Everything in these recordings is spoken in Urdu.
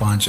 5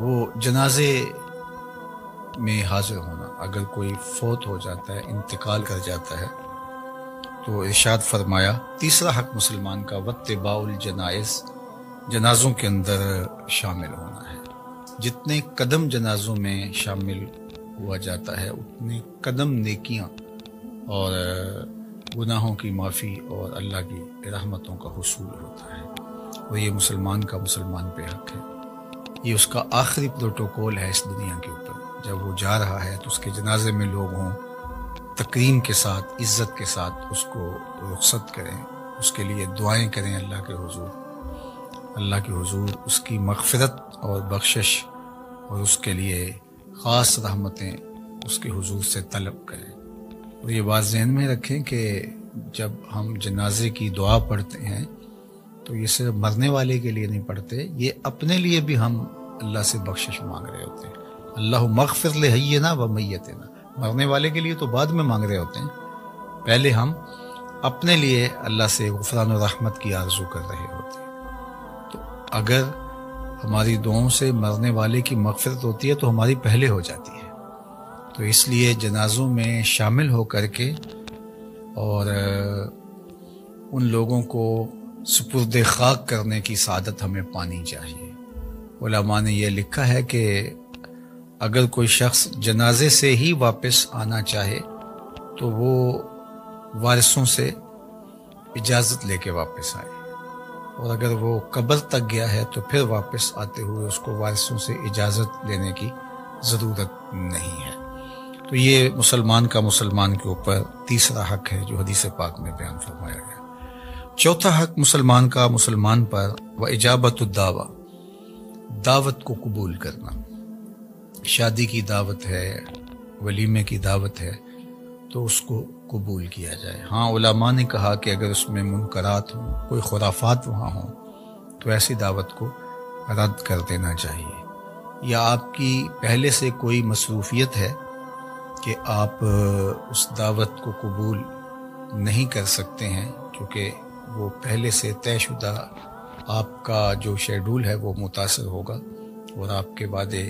وہ جنازے میں حاضر ہونا، اگر کوئی فوت ہو جاتا ہے، انتقال کر جاتا ہے، تو ارشاد فرمایا تیسرا حق مسلمان کا واتباع الجنائز، جنازوں کے اندر شامل ہونا ہے۔ جتنے قدم جنازوں میں شامل ہوا جاتا ہے اتنے قدم نیکیاں اور گناہوں کی معافی اور اللہ کی رحمتوں کا حصول ہوتا ہے، اور یہ مسلمان کا مسلمان پہ حق ہے۔ یہ اس کا آخری پروٹوکول ہے اس دنیا کے اوپر۔ جب وہ جا رہا ہے تو اس کے جنازے میں لوگ ہوں، تکریم کے ساتھ، عزت کے ساتھ اس کو رخصت کریں، اس کے لیے دعائیں کریں اللہ کے حضور اس کی مغفرت اور بخشش اور اس کے لیے خاص رحمتیں اس کے حضور سے طلب کریں۔ اور یہ بات ذہن میں رکھیں کہ جب ہم جنازے کی دعا پڑھتے ہیں تو یہ صرف مرنے والے کے لیے نہیں پڑھتے، یہ اپنے لیے بھی ہم اللہ سے بخشش مانگ رہے ہوتے ہیں۔ اللہ مغفر لحینا و میتنا، مرنے والے کے لیے تو بعد میں مانگ رہے ہوتے ہیں، پہلے ہم اپنے لیے اللہ سے غفران و رحمت کی آرزو کر رہے ہوتے ہیں۔ تو اگر ہماری دعاؤں سے مرنے والے کی مغفرت ہوتی ہے تو ہماری پہلے ہو جاتی ہے۔ تو اس لیے جنازوں میں شامل ہو کر کے اور ان لوگوں کو سپرد خاک کرنے کی سعادت ہمیں پانی چاہیے۔ علماء نے یہ لکھا ہے کہ اگر کوئی شخص جنازے سے ہی واپس آنا چاہے تو وہ وارثوں سے اجازت لے کے واپس آئے، اور اگر وہ قبر تک گیا ہے تو پھر واپس آتے ہوئے اس کو وارثوں سے اجازت لینے کی ضرورت نہیں ہے۔ تو یہ مسلمان کا مسلمان کے اوپر تیسرا حق ہے جو حدیث پاک میں بیان فرمایا گیا۔ چوتھا حق مسلمان کا مسلمان پر و اجابت الدعوہ، دعوت کو قبول کرنا۔ شادی کی دعوت ہے، ولیمے کی دعوت ہے تو اس کو قبول کیا جائے۔ ہاں علماء نے کہا کہ اگر اس میں منکرات ہوں، کوئی خرافات وہاں ہوں تو ایسی دعوت کو رد کر دینا چاہیے، یا آپ کی پہلے سے کوئی مصروفیت ہے کہ آپ اس دعوت کو قبول نہیں کر سکتے ہیں کیونکہ وہ پہلے سے طے شدہ آپ کا جو شیڈول ہے وہ متاثر ہوگا، اور آپ کے وعدے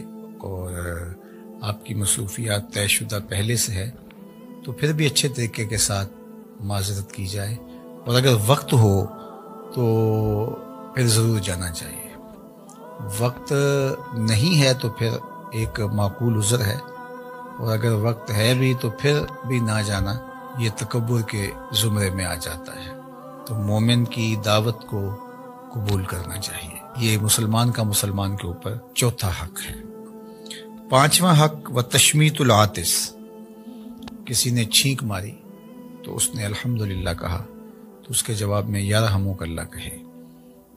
اور آپ کی مصروفیات طے شدہ پہلے سے ہے، تو پھر بھی اچھے طریقے کے ساتھ معذرت کی جائے، اور اگر وقت ہو تو پھر ضرور جانا چاہیے۔ وقت نہیں ہے تو پھر ایک معقول عذر ہے، اور اگر وقت ہے بھی تو پھر بھی نہ جانا یہ تکبر کے زمرے میں آ جاتا ہے۔ تو مومن کی دعوت کو قبول کرنا چاہیے۔ یہ مسلمان کا مسلمان کے اوپر چوتھا حق ہے۔ پانچواں حق و تشمیت العاطس، کسی نے چھینک ماری تو اس نے الحمدللہ کہا تو اس کے جواب میں یا رحمک اللہ کہے،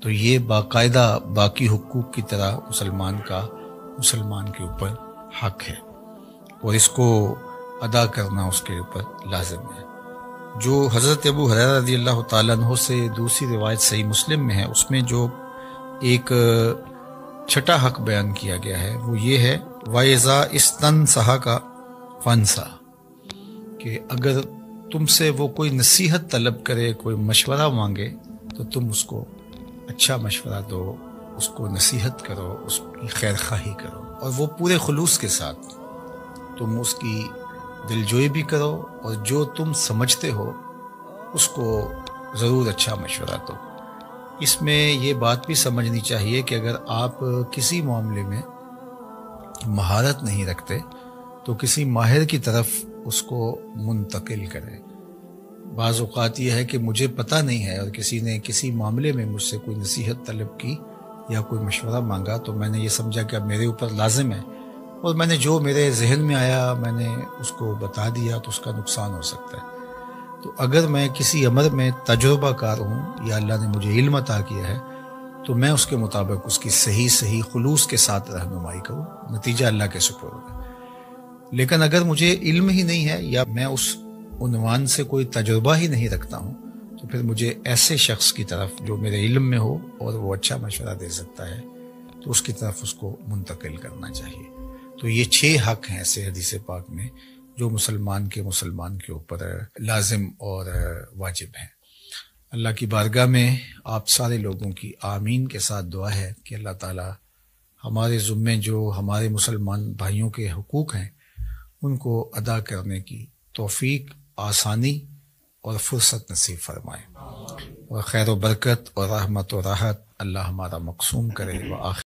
تو یہ باقاعدہ باقی حقوق کی طرح مسلمان کا مسلمان کے اوپر حق ہے، اور اس کو ادا کرنا اس کے اوپر لازم ہے۔ جو حضرت ابو ہریرہ رضی اللہ تعالیٰ عنہ سے دوسری روایت صحیح مسلم میں ہے، اس میں جو ایک چھٹا حق بیان کیا گیا ہے وہ یہ ہے وَإِذَا اسْتَنْصَحَكَ فَانْصَحْ، کہ اگر تم سے وہ کوئی نصیحت طلب کرے، کوئی مشورہ مانگے تو تم اس کو اچھا مشورہ دو، اس کو نصیحت کرو، اس کی خیر خواہی کرو، اور وہ پورے خلوص کے ساتھ تم اس کی دلجوئی بھی کرو، اور جو تم سمجھتے ہو اس کو ضرور اچھا مشورہ دو۔ اس میں یہ بات بھی سمجھنی چاہیے کہ اگر آپ کسی معاملے میں مہارت نہیں رکھتے تو کسی ماہر کی طرف اس کو منتقل کریں۔ بعض اوقات یہ ہے کہ مجھے پتہ نہیں ہے اور کسی نے کسی معاملے میں مجھ سے کوئی نصیحت طلب کی یا کوئی مشورہ مانگا تو میں نے یہ سمجھا کہ اب میرے اوپر لازم ہے، اور میں نے جو میرے ذہن میں آیا میں نے اس کو بتا دیا تو اس کا نقصان ہو سکتا ہے۔ تو اگر میں کسی امر میں تجربہ کار ہوں یا اللہ نے مجھے علم عطا کیا ہے تو میں اس کے مطابق اس کی صحیح خلوص کے ساتھ رہنمائی کروں، نتیجہ اللہ کے سپرد ہے۔ لیکن اگر مجھے علم ہی نہیں ہے یا میں اس عنوان سے کوئی تجربہ ہی نہیں رکھتا ہوں تو پھر مجھے ایسے شخص کی طرف جو میرے علم میں ہو اور وہ اچھا مشورہ دے سکتا ہے تو اس کی طرف اس کو منتقل کرنا چاہیے۔ تو یہ 6 حق ہیں ایسے حدیث پاک میں جو مسلمان کے اوپر لازم اور واجب ہیں۔ اللہ کی بارگاہ میں آپ سارے لوگوں کی آمین کے ساتھ دعا ہے کہ اللہ تعالیٰ ہمارے ذمے جو ہمارے مسلمان بھائیوں کے حقوق ہیں ان کو ادا کرنے کی توفیق، آسانی اور فرصت نصیب فرمائے، اور خیر و برکت اور رحمت و راحت اللہ ہمارا مقسوم کرے۔ وآخر